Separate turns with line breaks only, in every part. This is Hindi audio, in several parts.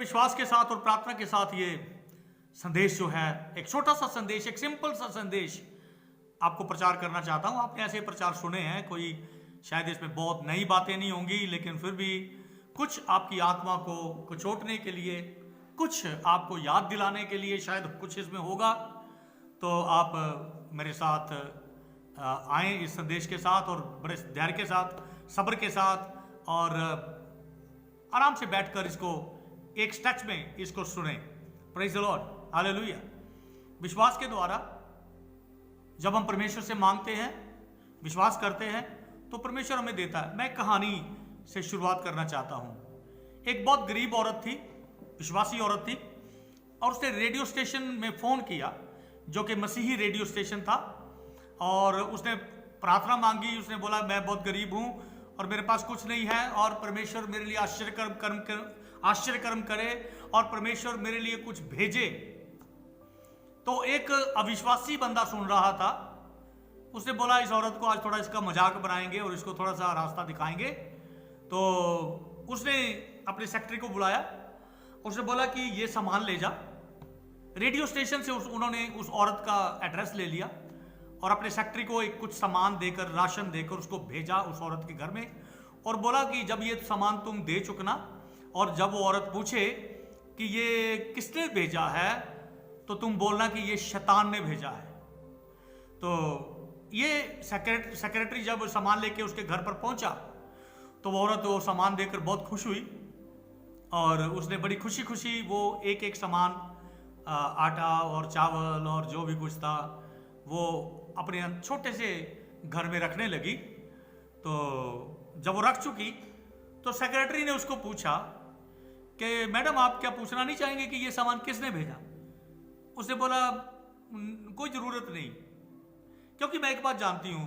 विश्वास के साथ और प्रार्थना के साथ ये संदेश जो है, एक छोटा सा संदेश, एक सिंपल सा संदेश आपको प्रचार करना चाहता हूं। आपने ऐसे प्रचार सुने हैं, कोई शायद इसमें बहुत नई बातें नहीं होंगी, लेकिन फिर भी कुछ आपकी आत्मा को कुचोटने के लिए, कुछ आपको याद दिलाने के लिए शायद कुछ इसमें होगा। तो आप मेरे साथ आए इस संदेश के साथ और बड़े धैर्य के साथ, सब्र के साथ और आराम से बैठकर इसको एक स्ट्रेच में इसको सुने। Praise the Lord, hallelujah. विश्वास के द्वारा जब हम परमेश्वर से मांगते हैं, विश्वास करते हैं, तो परमेश्वर हमें देता है। मैं कहानी से शुरुआत करना चाहता हूं। एक बहुत गरीब औरत थी, विश्वासी औरत थी, और उसने रेडियो स्टेशन में फोन किया जो कि मसीही रेडियो स्टेशन था, और उसने प्रार्थना मांगी। उसने बोला मैं बहुत गरीब हूं और मेरे पास कुछ नहीं है, और परमेश्वर मेरे लिए आश्चर्य कर्म करे और परमेश्वर मेरे लिए कुछ भेजे। तो एक अविश्वासी बंदा सुन रहा था। उसने बोला इस औरत को आज थोड़ा इसका मजाक बनाएंगे और इसको थोड़ा सा रास्ता दिखाएंगे। तो उसने अपने सेक्रेटरी को बुलाया। उसने बोला कि ये सामान ले जा। रेडियो स्टेशन से उन्होंने उस औरत का एड्रेस ले लिया और अपने सेक्रेटरी को एक कुछ सामान देकर, राशन देकर उसको भेजा उस औरत के घर में, और बोला कि जब ये सामान तुम दे चुकना और जब वो औरत पूछे कि ये किसने भेजा है, तो तुम बोलना कि ये शैतान ने भेजा है। तो ये सेक्रेटरी जब सामान लेके उसके घर पर पहुंचा तो वो औरत वो सामान देकर बहुत खुश हुई, और उसने बड़ी खुशी खुशी वो एक एक सामान, आटा और चावल और जो भी कुछ था, वो अपने छोटे से घर में रखने लगी। तो जब वो रख चुकी तो सेक्रेटरी ने उसको पूछा कि मैडम आप क्या पूछना नहीं चाहेंगे कि ये सामान किसने भेजा? उसने बोला कोई जरूरत नहीं, क्योंकि मैं एक बात जानती हूं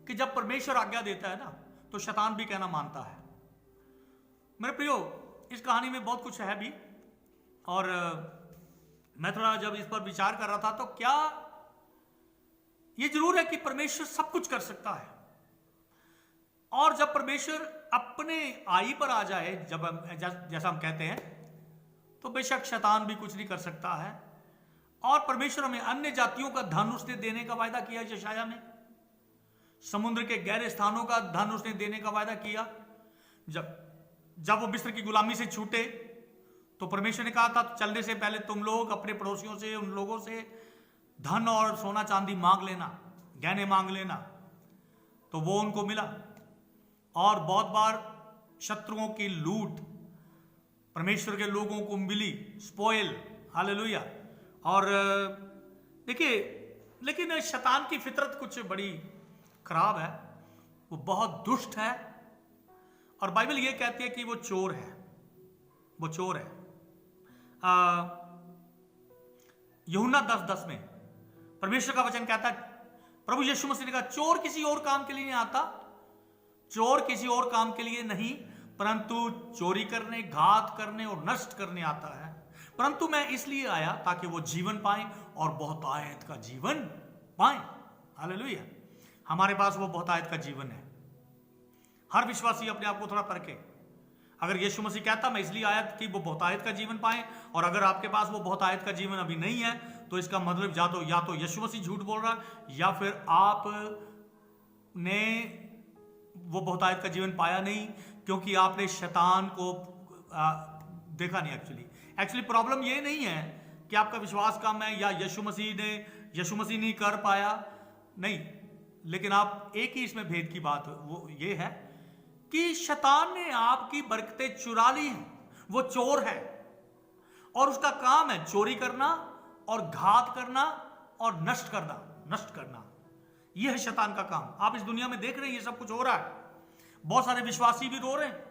कि जब परमेश्वर आज्ञा देता है ना, तो शैतान भी कहना मानता है। मेरे प्रियो, इस कहानी में बहुत कुछ है भी, और मैं थोड़ा जब इस पर विचार कर रहा था तो क्या ये जरूर है कि परमेश्वर सब कुछ कर सकता है, और जब परमेश्वर अपने आई पर आ जाए, जब जैसा हम कहते हैं, तो बेशक शैतान भी कुछ नहीं कर सकता है। और परमेश्वर हमें अन्य जातियों का धन उसने देने का वायदा किया यशायाह में, समुद्र के गहरे स्थानों का धन उसने देने का वायदा किया। जब वो मिस्र की गुलामी से छूटे तो परमेश्वर ने कहा था चलने से पहले तुम लोग अपने पड़ोसियों से, उन लोगों से धन और सोना चांदी मांग लेना, गहने मांग लेना। तो वो उनको मिला। और बहुत बार शत्रुओं की लूट परमेश्वर के लोगों को मिली, स्पॉइल, हालेलुया। और देखिए, लेकिन शैतान की फितरत कुछ बड़ी खराब है, वो बहुत दुष्ट है, और बाइबल ये कहती है कि वो चोर है, वो चोर है। यूहन्ना 10:10 में परमेश्वर का वचन कहता है, प्रभु यीशु मसीह ने कहा चोर किसी और काम के लिए नहीं आता, चोर किसी और काम के लिए नहीं, परंतु चोरी करने, घात करने और नष्ट करने आता है। परंतु मैं इसलिए आया ताकि वो जीवन पाए और बहुतायत का जीवन पाए। हालेलुया। हमारे पास वो बहुतायत का जीवन है। हर विश्वासी अपने आप को थोड़ा परखे। अगर यीशु मसीह कहता मैं इसलिए आया कि वो बहुतायत का जीवन पाए, और अगर आपके पास वो बहुतायत का जीवन अभी नहीं है, तो इसका मतलब या तो यीशु मसीह झूठ बोल रहा है, या फिर आप ने वो बहुतायत का जीवन पाया नहीं, क्योंकि आपने शैतान को देखा नहीं। एक्चुअली प्रॉब्लम ये नहीं है कि आपका विश्वास कम है या यीशु मसीह नहीं कर पाया, नहीं, लेकिन आप एक ही इसमें भेद की बात वो ये है कि शैतान ने आपकी बरकतें चुरा ली हैं। वो चोर है और उसका काम है चोरी करना और घात करना और नष्ट करना। यह है शैतान का काम। आप इस दुनिया में देख रहे हैं ये सब कुछ हो रहा है। बहुत सारे विश्वासी भी रो रहे हैं,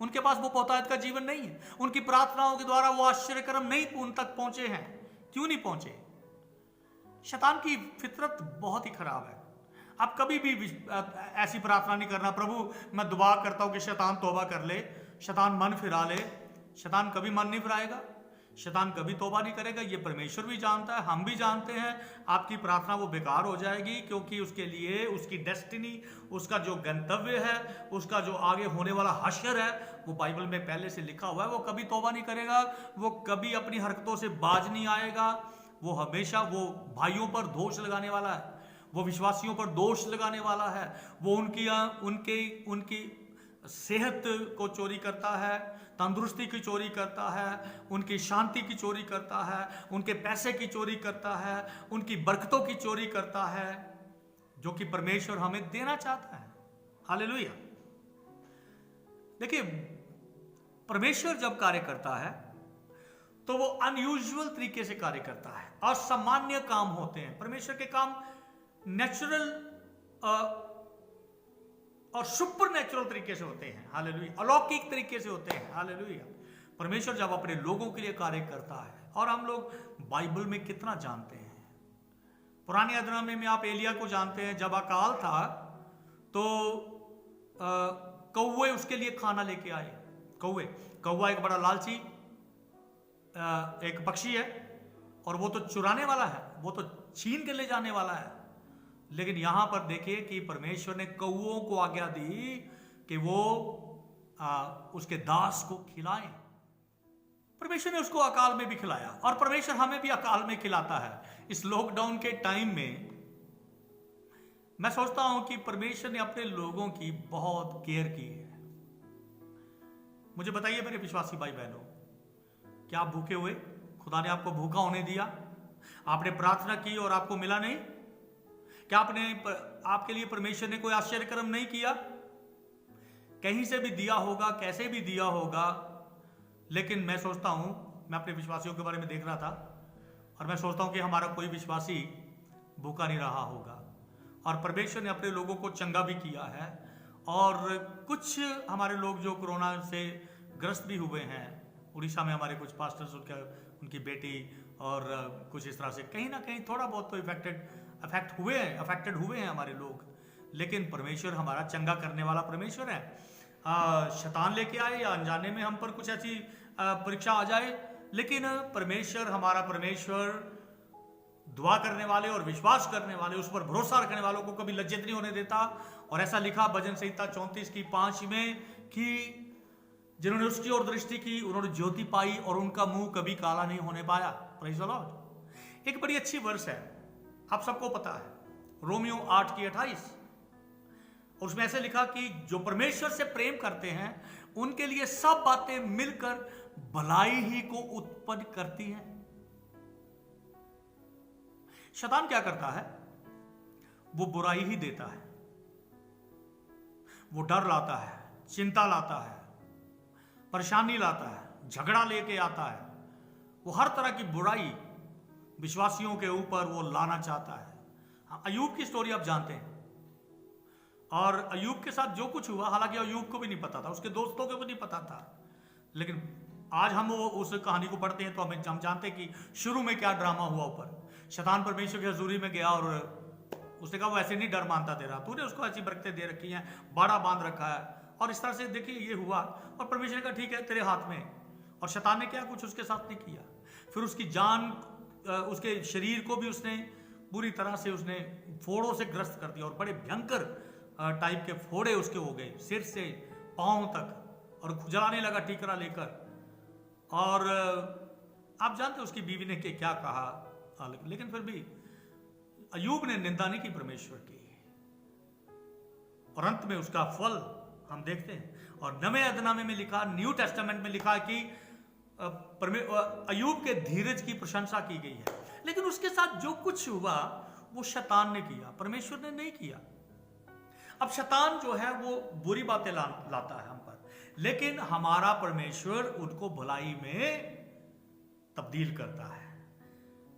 उनके पास वो बहुतायत का जीवन नहीं है, उनकी प्रार्थनाओं के द्वारा वो आश्चर्य कर्म नहीं उन तक पहुंचे हैं। क्यों नहीं पहुंचे? शैतान की फितरत बहुत ही खराब है। आप कभी भी ऐसी प्रार्थना नहीं करना, प्रभु मैं दुआ करता हूं कि शैतान तौबा कर ले, शैतान मन फिरा ले। शैतान कभी मन नहीं फिराएगा। शैतान कभी तौबा नहीं करेगा, ये परमेश्वर भी जानता है, हम भी जानते हैं। आपकी प्रार्थना वो बेकार हो जाएगी, क्योंकि उसके लिए उसकी डेस्टिनी, उसका जो गंतव्य है, उसका जो आगे होने वाला हश्र है, वो बाइबल में पहले से लिखा हुआ है। वो कभी तौबा नहीं करेगा, वो कभी अपनी हरकतों से बाज नहीं आएगा। वो हमेशा वो भाइयों पर दोष लगाने वाला है, वो विश्वासियों पर दोष लगाने वाला है। वो उनकी सेहत को चोरी करता है, तंदुरुस्ती की चोरी करता है, उनकी शांति की चोरी करता है, उनके पैसे की चोरी करता है, उनकी बरकतों की चोरी करता है, जो कि परमेश्वर हमें देना चाहता है। हालेलुया। देखिए, परमेश्वर जब कार्य करता है तो वो अनयूजुअल तरीके से कार्य करता है। असामान्य काम होते हैं परमेश्वर के काम, नेचुरल और सुपर नेचुरल तरीके से होते हैं। हालेलुया। अलौकिक तरीके से होते हैं। हालेलुया। परमेश्वर जब अपने लोगों के लिए कार्य करता है, और हम लोग बाइबल में कितना जानते हैं, पुराने अदनामे में आप एलिया को जानते हैं। जब अकाल था तो कौवे उसके लिए खाना लेके आए। कौवा एक बड़ा लालची एक पक्षी है, और वो तो चुराने वाला है, वो तो छीन के ले जाने वाला है। लेकिन यहां पर देखिए कि परमेश्वर ने कौओं को आज्ञा दी कि वो उसके दास को खिलाएं। परमेश्वर ने उसको अकाल में भी खिलाया, और परमेश्वर हमें भी अकाल में खिलाता है। इस लॉकडाउन के टाइम में मैं सोचता हूं कि परमेश्वर ने अपने लोगों की बहुत केयर की है। मुझे बताइए मेरे विश्वासी भाई बहनों, क्या आप भूखे हुए? खुदा ने आपको भूखा होने दिया? आपने प्रार्थना की और आपको मिला नहीं? क्या आपके लिए परमेश्वर ने कोई आश्चर्य कर्म नहीं किया? कहीं से भी दिया होगा, कैसे भी दिया होगा। लेकिन मैं सोचता हूं, मैं अपने विश्वासियों के बारे में देख रहा था, और मैं सोचता हूं कि हमारा कोई विश्वासी भूखा नहीं रहा होगा, और परमेश्वर ने अपने लोगों को चंगा भी किया है। और कुछ हमारे लोग जो कोरोना से ग्रस्त भी हुए हैं, उड़ीसा में हमारे कुछ पास्टर्स, उनकी बेटी और कुछ इस तरह से कहीं ना कहीं थोड़ा बहुत तो अफेक्टेड हुए हैं हमारे लोग। लेकिन परमेश्वर हमारा चंगा करने वाला परमेश्वर है। शैतान लेके आए या अनजाने में हम पर कुछ ऐसी परीक्षा आ जाए, लेकिन हमारा परमेश्वर दुआ करने वाले और विश्वास करने वाले, उस पर भरोसा रखने वालों को कभी लज्जित नहीं होने देता। और ऐसा लिखा भजन संहिता 34 की 5 में कि जिन्होंने उसकी ओर दृष्टि की उन्होंने ज्योति पाई, और उनका मुंह कभी काला नहीं होने पाया। Praise the Lord. एक बड़ी अच्छी वर्स है, आप सबको पता है, रोमियो 8 की 28। और उसमें ऐसे लिखा कि जो परमेश्वर से प्रेम करते हैं उनके लिए सब बातें मिलकर भलाई ही को उत्पन्न करती हैं। शैतान क्या करता है? वो बुराई ही देता है, वो डर लाता है, चिंता लाता है, परेशानी लाता है, झगड़ा लेके आता है। वो हर तरह की बुराई विश्वासियों के ऊपर वो लाना चाहता है। अय्यूब की स्टोरी आप जानते हैं, और अय्यूब के साथ जो कुछ हुआ, हालांकि अय्यूब को भी नहीं पता था, उसके दोस्तों को भी नहीं पता था। लेकिन आज हम वो उस कहानी को पढ़ते हैं तो हम जानते हैं कि शुरू में क्या ड्रामा हुआ। ऊपर शैतान परमेश्वर की हजूरी में गया और उसने कहा वो ऐसे नहीं डर मानता तेरा, तूने उसको ऐसी बरकतें दे रखी हैं, बाड़ा बांध रखा है, और इस तरह से देखिए ये हुआ। और परमेश्वर ने कहा ठीक है तेरे हाथ में। और शैतान ने क्या कुछ उसके साथ नहीं किया। फिर उसकी जान, उसके शरीर को भी उसने बुरी तरह से उसने फोड़ों से ग्रस्त कर दिया, और बड़े भयंकर टाइप के फोड़े उसके हो गए सिर से पांव तक, और खुजलाने लगा ठीकरा लेकर। और आप जानते उसकी बीवी ने क्या कहा, लेकिन फिर भी अय्यूब ने निंदा नहीं की परमेश्वर की, और अंत में उसका फल हम देखते हैं। और नवे अदनामे में लिखा, न्यू टेस्टामेंट में लिखा कि अय्यूब के धीरज की प्रशंसा की गई है। लेकिन उसके साथ जो कुछ हुआ वो शैतान ने किया, परमेश्वर ने नहीं किया। अब शैतान जो है वो बुरी बातें लाता है हम पर, लेकिन हमारा परमेश्वर उनको भलाई में तब्दील करता है।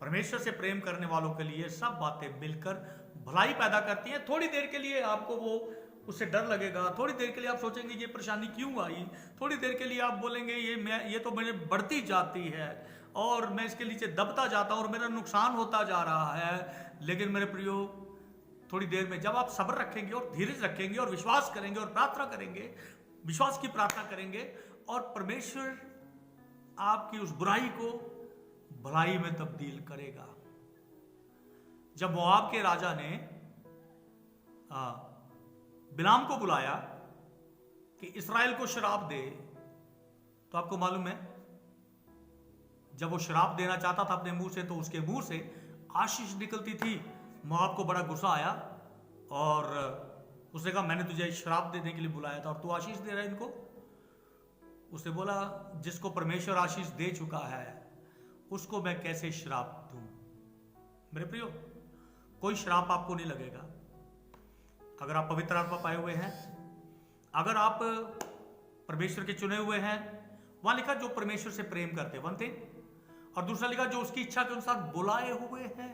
परमेश्वर से प्रेम करने वालों के लिए सब बातें मिलकर भलाई पैदा करती हैं। थोड़ी देर के लिए आपको वो उससे डर लगेगा, थोड़ी देर के लिए आप सोचेंगे ये परेशानी क्यों आई, थोड़ी देर के लिए आप बोलेंगे ये तो मेरे बढ़ती जाती है और मैं इसके नीचे दबता जाता हूं और मेरा नुकसान होता जा रहा है। लेकिन मेरे प्रियो, थोड़ी देर में जब आप सब्र रखेंगे और धीरज रखेंगे और विश्वास करेंगे और प्रार्थना करेंगे, विश्वास की प्रार्थना करेंगे, और परमेश्वर आपकी उस बुराई को भलाई में तब्दील करेगा। जब मोआब के राजा ने बिलाम को बुलाया कि इस्राएल को शराब दे, तो आपको मालूम है जब वो शराब देना चाहता था अपने मुंह से, तो उसके मुंह से आशीष निकलती थी। मोआब को बड़ा गुस्सा आया और उसने कहा मैंने तुझे शराब देने के लिए बुलाया था और तू आशीष दे रहा है इनको। उसने बोला जिसको परमेश्वर आशीष दे चुका है उसको मैं कैसे श्राप दूं। मेरे प्रियो, कोई श्राप आपको नहीं लगेगा अगर आप पवित्र आत्मा पाए हुए हैं, अगर आप परमेश्वर के चुने हुए हैं। वहां लिखा जो परमेश्वर से प्रेम करते, वन थिंग, और दूसरा लिखा जो उसकी इच्छा के अनुसार बुलाए हुए हैं।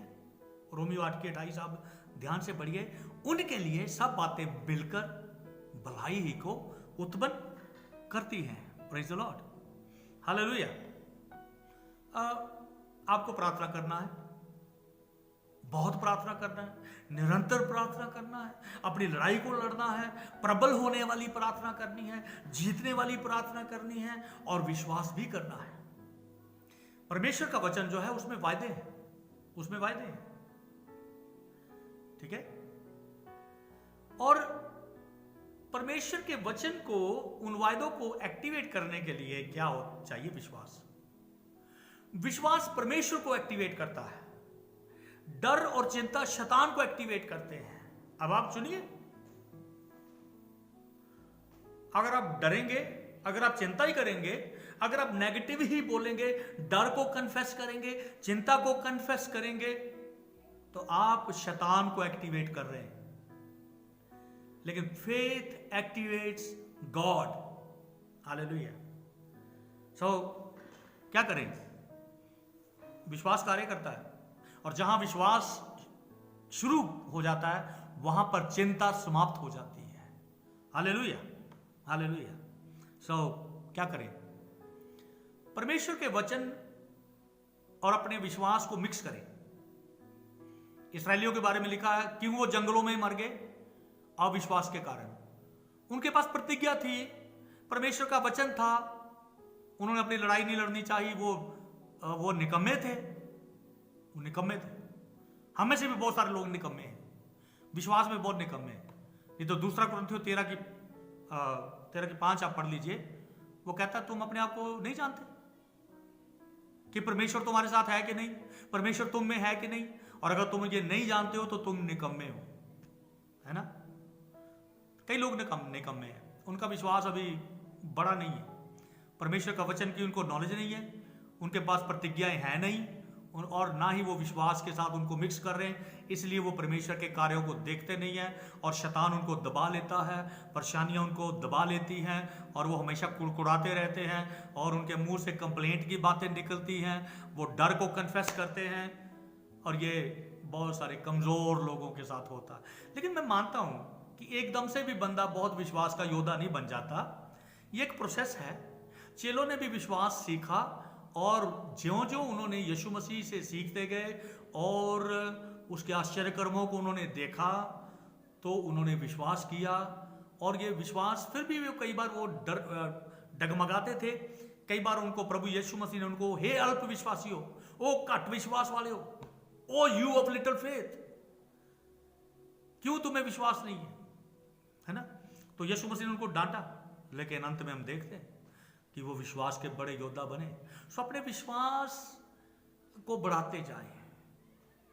रोमियो 8:28 आप ध्यान से पढ़िए। उनके लिए सब बातें मिलकर भलाई ही को उत्पन्न करती हैं। Praise the Lord, hallelujah. आपको प्रार्थना करना है, बहुत प्रार्थना करना है, निरंतर प्रार्थना करना है, अपनी लड़ाई को लड़ना है, प्रबल होने वाली प्रार्थना करनी है, जीतने वाली प्रार्थना करनी है और विश्वास भी करना है। परमेश्वर का वचन जो है उसमें वायदे हैं, उसमें वायदे हैं, ठीक है। और परमेश्वर के वचन को, उन वायदों को एक्टिवेट करने के लिए क्या चाहिए? विश्वास। विश्वास परमेश्वर को एक्टिवेट करता है, डर और चिंता शैतान को एक्टिवेट करते हैं। अब आप सुनिए, अगर आप डरेंगे, अगर आप चिंता ही करेंगे, अगर आप नेगेटिव ही बोलेंगे, डर को कन्फेस करेंगे, चिंता को कन्फेस करेंगे, तो आप शैतान को एक्टिवेट कर रहे हैं। लेकिन फेथ एक्टिवेट्स गॉड, हालेलुया। सो क्या करें? विश्वास कार्य करता है, और जहां विश्वास शुरू हो जाता है वहां पर चिंता समाप्त हो जाती है। Hallelujah, hallelujah. सो क्या करें? परमेश्वर के वचन और अपने विश्वास को मिक्स करें। इस्राएलियों के बारे में लिखा है कि वो जंगलों में मर गए अविश्वास के कारण। उनके पास प्रतिज्ञा थी, परमेश्वर का वचन था, उन्होंने अपनी लड़ाई नहीं लड़नी चाहिए। वो निकम्मे थे, वो निकम्मे थे। हम में से भी बहुत सारे लोग निकम्मे हैं, विश्वास में बहुत निकम्मे हैं। नहीं तो दूसरा कुरिन्थियों 13:5 आप पढ़ लीजिए। वो कहता है तुम अपने आप को नहीं जानते कि परमेश्वर तुम्हारे साथ है कि नहीं, परमेश्वर तुम में है कि नहीं, और अगर तुम ये नहीं जानते हो तो तुम निकम्मे हो, है ना। कई लोग निकम्मे हैं, उनका विश्वास अभी बड़ा नहीं है, परमेश्वर का वचन की उनको नॉलेज नहीं है, उनके पास प्रतिज्ञाएं हैं नहीं, और ना ही वो विश्वास के साथ उनको मिक्स कर रहे हैं। इसलिए वो परमेश्वर के कार्यों को देखते नहीं है और शैतान उनको दबा लेता है, परेशानियां उनको दबा लेती हैं और वो हमेशा कुड़कुड़ाते रहते हैं और उनके मुंह से कंप्लेंट की बातें निकलती हैं। वो डर को कन्फेस करते हैं और ये बहुत सारे कमजोर लोगों के साथ होता है। लेकिन मैं मानता हूं कि एकदम से भी बंदा बहुत विश्वास का योद्धा नहीं बन जाता, ये एक प्रोसेस है। चेलों ने भी विश्वास सीखा और ज्यों-ज्यों उन्होंने यीशु मसीह से सीखते गए और उसके आश्चर्य कर्मों को उन्होंने देखा तो उन्होंने विश्वास किया। और ये विश्वास फिर भी कई बार वो डगमगाते थे। कई बार उनको प्रभु यीशु मसीह ने उनको, हे अल्प विश्वासियों, ओ घट विश्वास वाले हो, ओ यू ऑफ लिटिल फेथ, क्यों तुम्हें विश्वास नहीं है ना। तो यीशु मसीह ने उनको डांटा, लेकिन अंत में हम देखते हैं कि वो विश्वास के बड़े योद्धा बने। सो अपने विश्वास को बढ़ाते जाएं,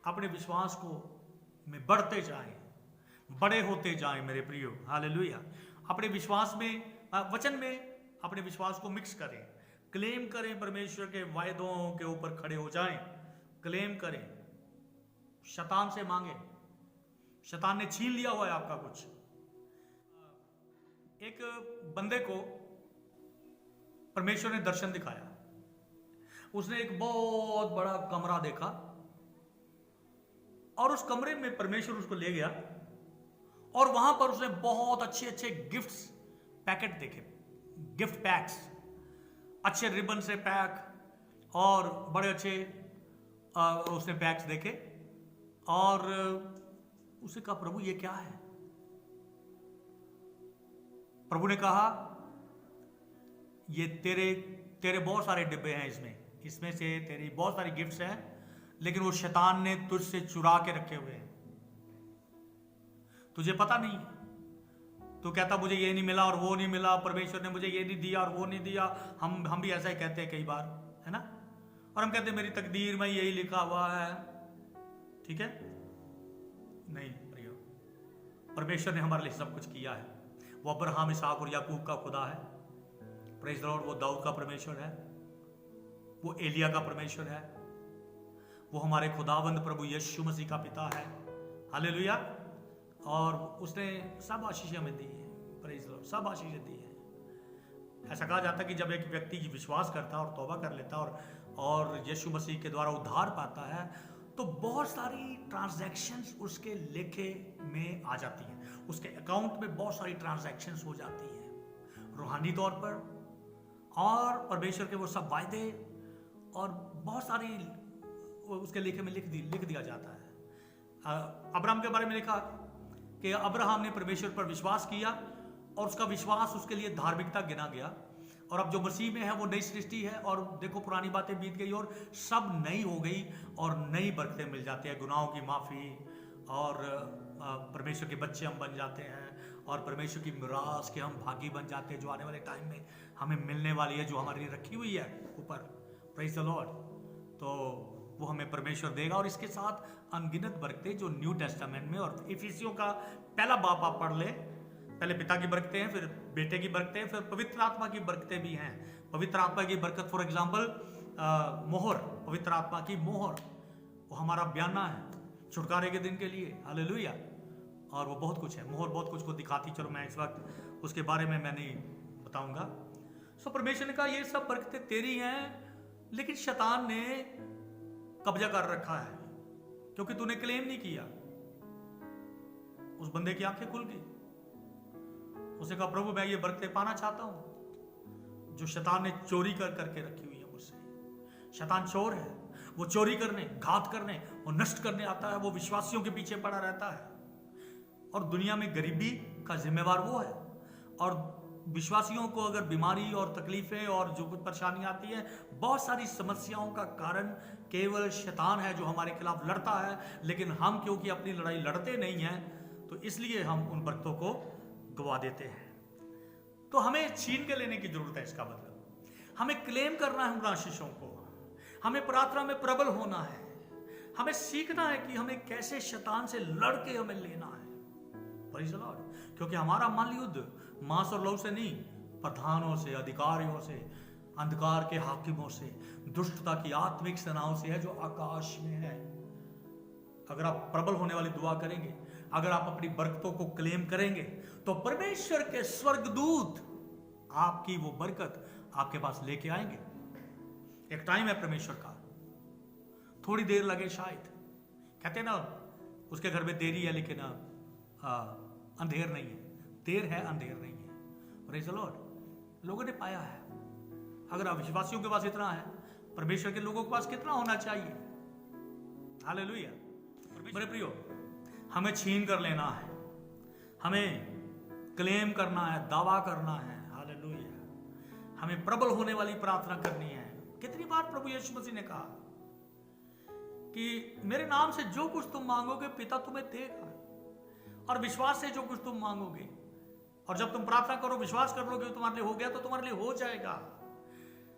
अपने विश्वास को में बढ़ते जाएं, बड़े होते जाएं मेरे प्रियो, हालेलुया। अपने विश्वास में, वचन में अपने विश्वास को मिक्स करें, क्लेम करें, परमेश्वर के वायदों के ऊपर खड़े हो जाएं, क्लेम करें, शैतान से मांगे। शैतान ने छीन लिया हुआ है आपका कुछ। एक बंदे को परमेश्वर ने दर्शन दिखाया, उसने एक बहुत बड़ा कमरा देखा और उस कमरे में परमेश्वर उसको ले गया और वहां पर उसने बहुत अच्छे अच्छे गिफ्ट्स पैकेट देखे, गिफ्ट पैक्स, अच्छे रिबन से पैक और बड़े अच्छे उसने पैक्स देखे और उसे कहा प्रभु ये क्या है। प्रभु ने कहा ये तेरे तेरे बहुत सारे डिब्बे हैं, इसमें से तेरी बहुत सारी गिफ्ट्स हैं, लेकिन वो शैतान ने तुझसे चुरा के रखे हुए हैं, तुझे पता नहीं। तू कहता मुझे ये नहीं मिला और वो नहीं मिला, परमेश्वर ने मुझे ये नहीं दिया और वो नहीं दिया। हम भी ऐसा ही कहते हैं कई बार, है ना। और हम कहते हैं मेरी तकदीर में यही लिखा हुआ है। ठीक है, नहीं प्रियो, परमेश्वर ने हमारे लिए सब कुछ किया है। वो अब्राहम, इसहाक और याकूब का खुदा है, प्रेज़ द लॉर्ड। वो दाऊद का परमेश्वर है, वो एलिया का परमेश्वर है, वो हमारे खुदावंद प्रभु यीशु मसीह का पिता है। हालेलुया। और उसने सब आशीष हमें दी है, प्रेज़ द लॉर्ड, सब आशीष दी है। ऐसा कहा जाता है कि जब एक व्यक्ति विश्वास करता है और तौबा कर लेता है और यीशु मसीह के द्वारा उद्धार पाता है, तो बहुत सारी ट्रांजैक्शंस उसके लेखे में आ जाती हैं, उसके अकाउंट में बहुत सारी ट्रांजैक्शंस हो जाती हैं रूहानी तौर पर, और परमेश्वर के वो सब वायदे और बहुत सारी उसके लेखे में लिख दिया जाता है। अब्राहम के बारे में लिखा कि अब्राहम ने परमेश्वर पर विश्वास किया और उसका विश्वास उसके लिए धार्मिकता गिना गया। और अब जो मसीह में है वो नई सृष्टि है, और देखो पुरानी बातें बीत गई और सब नई हो गई और नई बरकतें मिल जाती है, गुनाहों की माफ़ी, और परमेश्वर के बच्चे हम बन जाते हैं, और परमेश्वर की मिरास के हम भागी बन जाते हैं, जो आने वाले टाइम में हमें मिलने वाली है, जो हमारे लिए रखी हुई है ऊपर। Praise the Lord. तो वो हमें परमेश्वर देगा, और इसके साथ अनगिनत बरकतें जो न्यू टेस्टामेंट में, और इफिसियों का पहला बाप आप पढ़ ले, पहले पिता की बरकतें हैं, फिर बेटे की बरकतें, फिर पवित्र आत्मा की बरकतें भी हैं। पवित्र आत्मा की बरकत, फॉर एग्जाम्पल मोहर, पवित्र आत्मा की मोहर, वो हमारा बयाना है छुटकारे के दिन के लिए। हालेलुया। और वो बहुत कुछ है, मोहर बहुत कुछ को दिखाती। चलो मैं इस वक्त उसके बारे में मैं नहीं बताऊंगा। सो परमेश्वर ने कहा ये सब बरकतें तेरी हैं, लेकिन शैतान ने कब्जा कर रखा है, क्योंकि तूने क्लेम नहीं किया। उस बंदे की आंखें खुल गई, उसने कहा प्रभु मैं ये बरकतें पाना चाहता हूं जो शैतान ने चोरी करके रखी हुई है मुझसे। शैतान चोर है, वो चोरी करने, घात करने और नष्ट करने आता है, वो विश्वासियों के पीछे पड़ा रहता है, और दुनिया में गरीबी का जिम्मेवार वो है। और विश्वासियों को अगर बीमारी और तकलीफें और जो कुछ परेशानी आती है, बहुत सारी समस्याओं का कारण केवल शैतान है जो हमारे खिलाफ लड़ता है। लेकिन हम क्योंकि अपनी लड़ाई लड़ते नहीं हैं, तो इसलिए हम उन बरकतों को गवा देते हैं। तो हमें छीन के लेने की जरूरत है। इसका मतलब हमें क्लेम करना है उन आशीषों को, हमें प्रार्थना में प्रबल होना है, हमें सीखना है कि हमें कैसे शैतान से लड़ के हमें लेना है। Praise the Lord. क्योंकि हमारा मल युद्ध मांस और लहू से नहीं, प्रधानों से, अधिकारियों से, अंधकार के हाकिमों से, दुष्टता की आत्मिक सेनाओं से है जो आकाश में है। अगर आप प्रबल होने वाली दुआ करेंगे, अगर आप अपनी बरकतों को क्लेम करेंगे, तो परमेश्वर के स्वर्गदूत आपकी वो बरकत आपके पास लेके आएंगे। एक टाइम है परमेश्वर का, थोड़ी देर लगे शायद, कहते ना उसके घर में देरी है लेकिन अंधेर नहीं है, देर है अंधेर नहीं है। Praise the Lord. लोगों ने पाया है। अगर आप विश्वासियों के पास इतना है, परमेश्वर के लोगों के पास कितना होना चाहिए। हालेलुया। मेरे प्रियो, हमें छीन कर लेना है, हमें क्लेम करना है, दावा करना है। हालेलुया। हमें प्रबल होने वाली प्रार्थना करनी है। कितनी बार प्रभु यीशु मसीह ने कहा कि मेरे नाम से जो कुछ तुम मांगोगे पिता तुम्हें देगा, और विश्वास से जो कुछ तुम मांगोगे, और जब तुम प्रार्थना करो विश्वास कर लोगे तुम्हारे लिए हो गया तो तुम्हारे लिए हो जाएगा।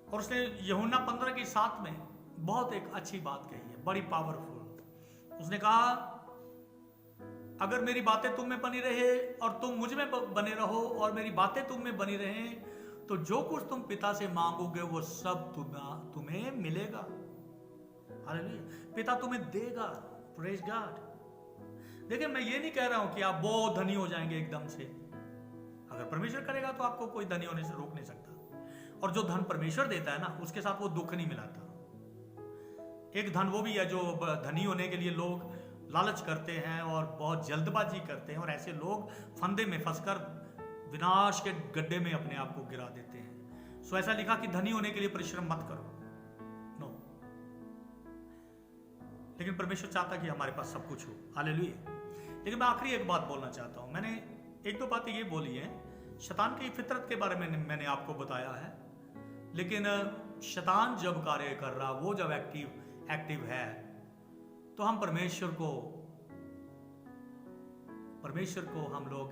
और उसने यूहन्ना 15:7 में बहुत एक अच्छी बात कही है, बड़ी पावरफुल। उसने कहा अगर मेरी बातें तुम में बनी रहे और तुम मुझ में बने रहो और मेरी बातें तुम में बनी रहे, तो जो कुछ तुम पिता से मांगोगे वो सब तुम्हें मिलेगा। हालेलुया। पिता तुम्हें देगा। Praise God. देखिए मैं ये नहीं कह रहा हूं कि आप बहुत धनी हो जाएंगे एकदम से। अगर परमेश्वर करेगा तो आपको कोई धनी होने से रोक नहीं सकता। और जो धन परमेश्वर देता है ना, उसके साथ वो दुख नहीं मिलाता। एक धन वो भी है जो धनी होने के लिए लोग लालच करते हैं और बहुत जल्दबाजी करते हैं, और ऐसे लोग फंदे में फंसकर विनाश के गड्ढे में अपने आप को गिरा देते हैं। सो ऐसा लिखा कि धनी होने के लिए परिश्रम मत करो, नो। लेकिन परमेश्वर चाहता कि हमारे पास सब कुछ हो। हालेलुया। लेकिन मैं आखिरी एक बात बोलना चाहता हूं। मैंने एक दो बातें ये बोली है, शैतान की फितरत के बारे में मैंने आपको बताया है, लेकिन शैतान जब कार्य कर रहा, वो जब एक्टिव है, तो हम परमेश्वर को हम लोग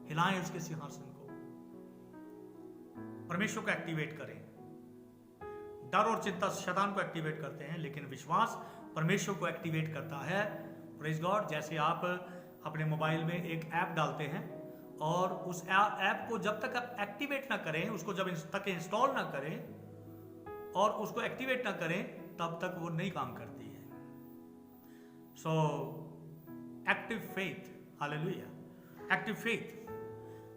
हिलाएं, उसके सिंहासन को, परमेश्वर को एक्टिवेट करें। डर और चिंता शैतान को एक्टिवेट करते हैं, लेकिन विश्वास परमेश्वर को एक्टिवेट करता है। Praise God. जैसे आप अपने मोबाइल में एक ऐप डालते हैं और उस ऐप को जब तक आप एक्टिवेट ना करें, उसको जब तक इंस्टॉल ना करें और उसको एक्टिवेट ना करें, तब तक वो नहीं काम करती है। So active faith, hallelujah, active faith.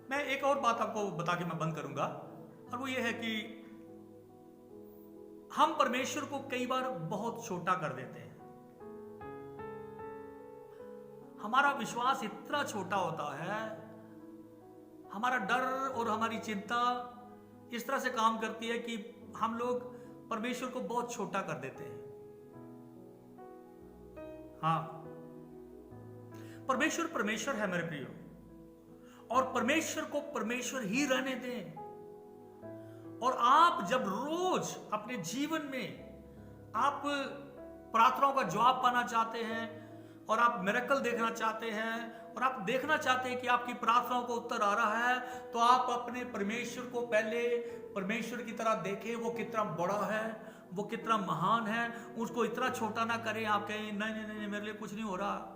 मैं एक और बात आपको बता के मैं बंद करूंगा, और वो ये है कि हम परमेश्वर को कई बार बहुत छोटा कर देते हैं। हमारा विश्वास इतना छोटा होता है, हमारा डर और हमारी चिंता इस तरह से काम करती है कि हम लोग परमेश्वर को बहुत छोटा कर देते हैं। हाँ, परमेश्वर है मेरे प्रियो, और परमेश्वर को परमेश्वर ही रहने दें। और आप जब रोज अपने जीवन में आप प्रार्थनाओं का जवाब पाना चाहते हैं, और आप मिरेकल देखना चाहते हैं, और आप देखना चाहते हैं कि आपकी प्रार्थनाओं को उत्तर आ रहा है, तो आप अपने परमेश्वर को पहले परमेश्वर की तरह देखें। वो कितना बड़ा है, वो कितना महान है। उसको इतना छोटा ना करें, आप कहें नहीं नहीं नहीं, मेरे लिए कुछ नहीं हो रहा,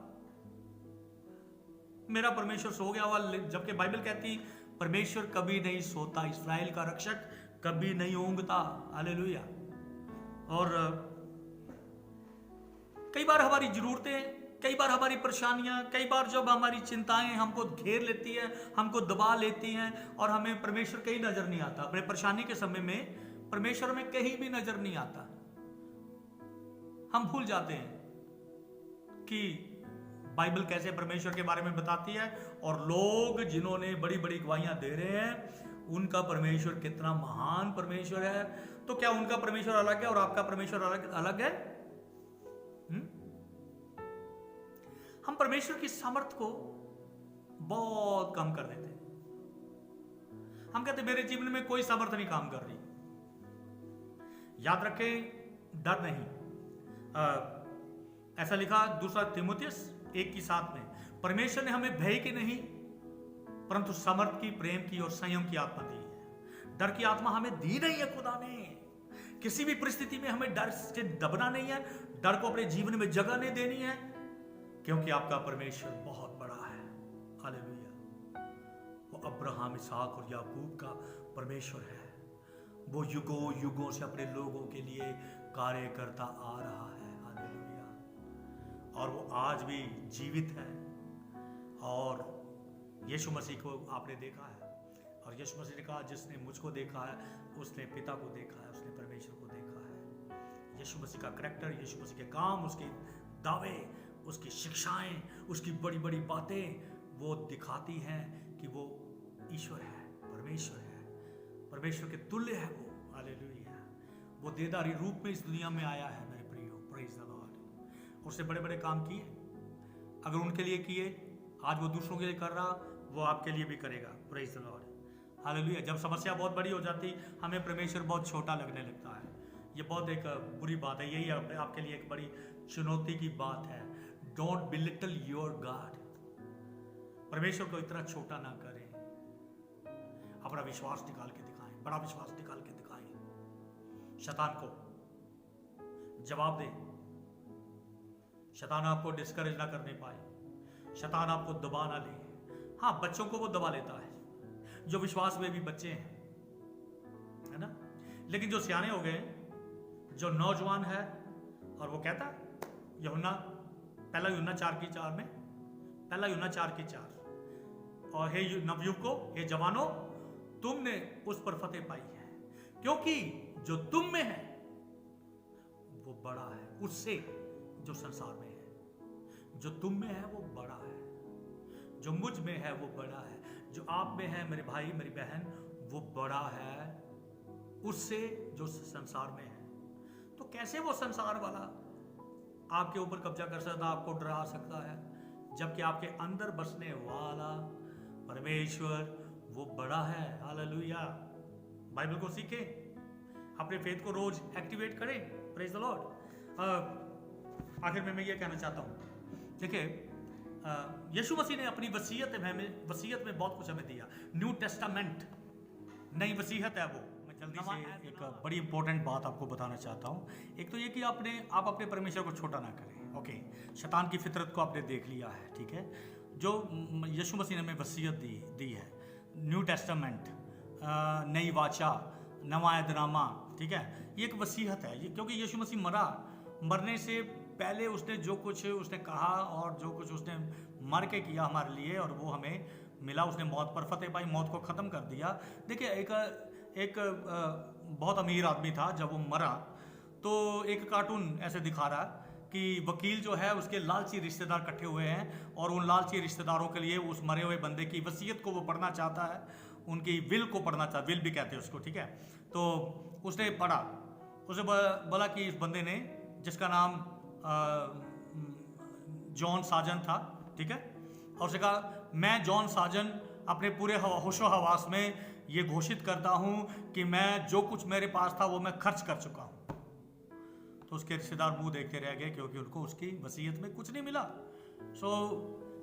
मेरा परमेश्वर सो गया हुआ। जबकि बाइबल कहती परमेश्वर कभी नहीं सोता, इस्राएल का रक्षक कभी नहीं ऊँघता। हालेलुया। और कई बार हमारी जरूरतें, कई बार हमारी परेशानियां, कई बार जब हमारी चिंताएं हमको घेर लेती है, हमको दबा लेती हैं, और हमें परमेश्वर कहीं नजर नहीं आता। अपने परेशानी के समय में परमेश्वर में कहीं भी नजर नहीं आता। हम भूल जाते हैं कि बाइबल कैसे परमेश्वर के बारे में बताती है, और लोग जिन्होंने बड़ी बड़ी गवाहियां दे रहे हैं, उनका परमेश्वर कितना महान परमेश्वर है। तो क्या उनका परमेश्वर अलग है और आपका परमेश्वर अलग है? हम परमेश्वर की सामर्थ को बहुत कम कर देते हैं। हम कहते मेरे जीवन में कोई सामर्थ नहीं काम कर रही। याद रखें, डर नहीं। ऐसा लिखा 2 तीमुथियुस 1:7 में, परमेश्वर ने हमें भय की नहीं परंतु सामर्थ की, प्रेम की और संयम की आत्मा दी है। डर की आत्मा हमें दी नहीं है खुदा ने। किसी भी परिस्थिति में हमें डर से दबना नहीं है, डर को अपने जीवन में जगह नहीं देनी है, क्योंकि आपका परमेश्वर बहुत बड़ा है। हालेलुया। वो अब्राहम, इसहाक और याकूब का परमेश्वर है। वो युगों युगों से अपने लोगों के लिए कार्य करता आ रहा है। हालेलुया। और वो आज भी जीवित है। और यीशु मसीह को आपने देखा है, और यीशु मसीह ने कहा जिसने मुझको देखा है उसने पिता को देखा है, उसने परमेश्वर को देखा है। यीशु मसीह का करैक्टर, यीशु मसीह के काम, उसके दावे, उसकी शिक्षाएं, उसकी बड़ी बड़ी बातें वो दिखाती हैं कि वो ईश्वर है, परमेश्वर है, परमेश्वर के तुल्य है वो। हालेलुया। वो देदारी रूप में इस दुनिया में आया है मेरे प्रियो। Praise the Lord. उसने बड़े बड़े काम किए। अगर उनके लिए किए, आज वो दूसरों के लिए कर रहा, वो आपके लिए भी करेगा। Praise the Lord. हालेलुया। जब समस्या बहुत बड़ी हो जाती, हमें परमेश्वर बहुत छोटा लगने लगता है। ये बहुत एक बुरी बात है। यही आपके लिए एक बड़ी चुनौती की बात है। Don't belittle your God. परमेश्वर को इतना छोटा ना करें। अपना विश्वास निकाल के दिखाएं, बड़ा विश्वास निकाल के दिखाएं। शैतान को जवाब दें। शैतान आपको डिस्करेज ना करने पाए, शैतान आपको दबा ना ले। हाँ, बच्चों को वो दबा लेता है, जो विश्वास में भी बच्चे हैं, है ना। लेकिन जो सियाने हो गए, जो नौजवान है, और वो कहता है यूहन्ना, पहला यूहन्ना 4:4 में, पहला यूहन्ना 4:4, और हे नवयुवकों, हे जवानों, तुमने उस पर फतेह पाई है, क्योंकि जो तुम में है वो बड़ा है उससे जो संसार में है। जो तुम में है वो बड़ा है, जो मुझ में है वो बड़ा है, जो आप में है मेरे भाई मेरी बहन, वो बड़ा है उससे जो संसार में है। तो कैसे वो संसार वाला आपके ऊपर कब्जा कर सकता, आपको डरा सकता है, जबकि आपके अंदर बसने वाला परमेश्वर वो बड़ा है। हालेलुया। बाइबल को सीखें, अपने फेथ को रोज एक्टिवेट करें। Praise the Lord. आखिर में मैं ये कहना चाहता हूँ, देखिए यीशु मसीह ने अपनी वसीयत में बहुत कुछ हमें दिया। न्यू टेस्टामेंट नई वसीयत है वो। मैं जल्दी से एक बड़ी इंपॉर्टेंट बात आपको बताना चाहता हूँ। एक तो ये कि आप अपने परमेश्वर को छोटा ना करें। ओके, शैतान की फितरत को आपने देख लिया है, ठीक है। जो यीशु मसीह ने हमें वसीयत दी है, न्यू टेस्टामेंट, नई वाचा, नवा ऐदनामा, ठीक है, ये एक वसीयत है। क्योंकि यीशु मसीह मरने से पहले उसने जो कुछ उसने कहा और जो कुछ उसने मर के किया हमारे लिए, और वो हमें मिला। उसने मौत पर फतेह पाई, मौत को ख़त्म कर दिया। देखिए एक बहुत अमीर आदमी था। जब वो मरा तो एक कार्टून ऐसे दिखा रहा कि वकील जो है उसके लालची रिश्तेदार इकट्ठे हुए हैं और उन लालची रिश्तेदारों के लिए उस मरे हुए बंदे की वसीयत को वो पढ़ना चाहता है, उनकी विल को पढ़ना चाहता, विल भी कहते हैं उसको, ठीक है। तो उसने पढ़ा, उसे बोला कि इस बंदे ने, जिसका नाम जॉन साजन था, ठीक है, और उसने कहा मैं जॉन साजन अपने पूरे होशो हवास में ये घोषित करता हूं कि मैं जो कुछ मेरे पास था वो मैं खर्च कर चुका हूं। तो उसके रिश्तेदार मुंह देखते रह गए क्योंकि उनको उसकी वसीयत में कुछ नहीं मिला।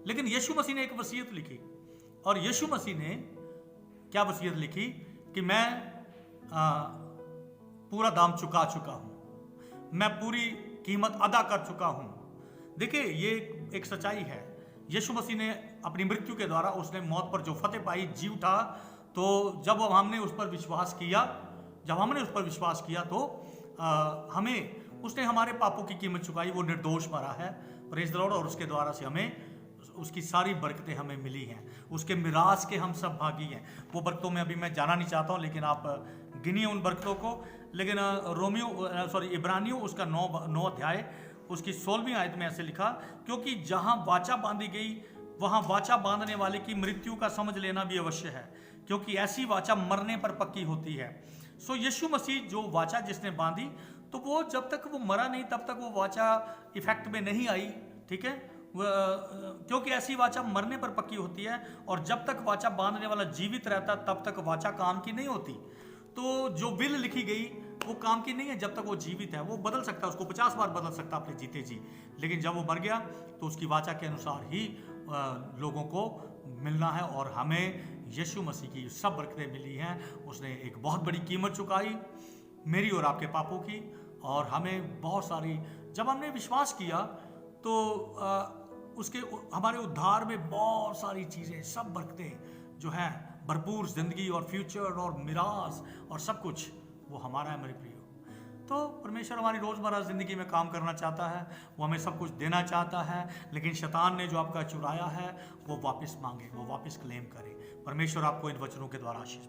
लेकिन यीशु मसीह ने एक वसीयत लिखी, और यीशु मसीह ने क्या वसीयत लिखी कि मैं पूरा दाम चुका चुका हूं, मैं पूरी कीमत अदा कर चुका हूं। देखिए ये एक सच्चाई है। यीशु मसीह ने अपनी मृत्यु के द्वारा उसने मौत पर जो फतेह पाई, जी उठा। तो जब हमने उस पर विश्वास किया तो हमें उसने हमारे पापों की कीमत चुकाई, वो निर्दोष मरा है, प्रेज द लॉर्ड। और उसके द्वारा से हमें उसकी सारी बरकतें हमें मिली हैं, उसके मिरास के हम सब भागी हैं। वो बरकतों में अभी मैं जाना नहीं चाहता हूँ, लेकिन आप गिनिए उन बरकतों को। लेकिन इब्रानियों उसका 9 अध्याय उसकी 16वीं आयत में ऐसे लिखा, क्योंकि जहाँ वाचा बांधी गई वहाँ वाचा बांधने वाले की मृत्यु का समझ लेना भी अवश्य है, क्योंकि ऐसी वाचा मरने पर पक्की होती है। यीशु मसीह जो वाचा जिसने बांधी, तो वो जब तक वो मरा नहीं तब तक वो वाचा इफेक्ट में नहीं आई, ठीक है, क्योंकि ऐसी वाचा मरने पर पक्की होती है, और जब तक वाचा बांधने वाला जीवित रहता तब तक वाचा काम की नहीं होती। तो जो विल लिखी गई वो काम की नहीं है जब तक वो जीवित है। वो बदल सकता है, उसको 50 बार बदल सकता अपने जीते जी, लेकिन जब वो मर गया तो उसकी वाचा के अनुसार ही लोगों को मिलना है। और हमें यीशु मसीह की सब बरकतें मिली हैं। उसने एक बहुत बड़ी कीमत चुकाई मेरी और आपके पापों की, और हमें बहुत सारी, जब हमने विश्वास किया तो उसके हमारे उद्धार में बहुत सारी चीज़ें, सब बरकतें जो हैं, भरपूर जिंदगी और फ्यूचर और मिरास और सब कुछ वो हमारा है मेरे प्रियो। तो परमेश्वर हमारी रोज़मर्रा ज़िंदगी में काम करना चाहता है, वो हमें सब कुछ देना चाहता है, लेकिन शैतान ने जो आपका चुराया है वो वापस मांगे, वो वापस क्लेम करे। परमेश्वर आपको इन वचनों के द्वारा आशीष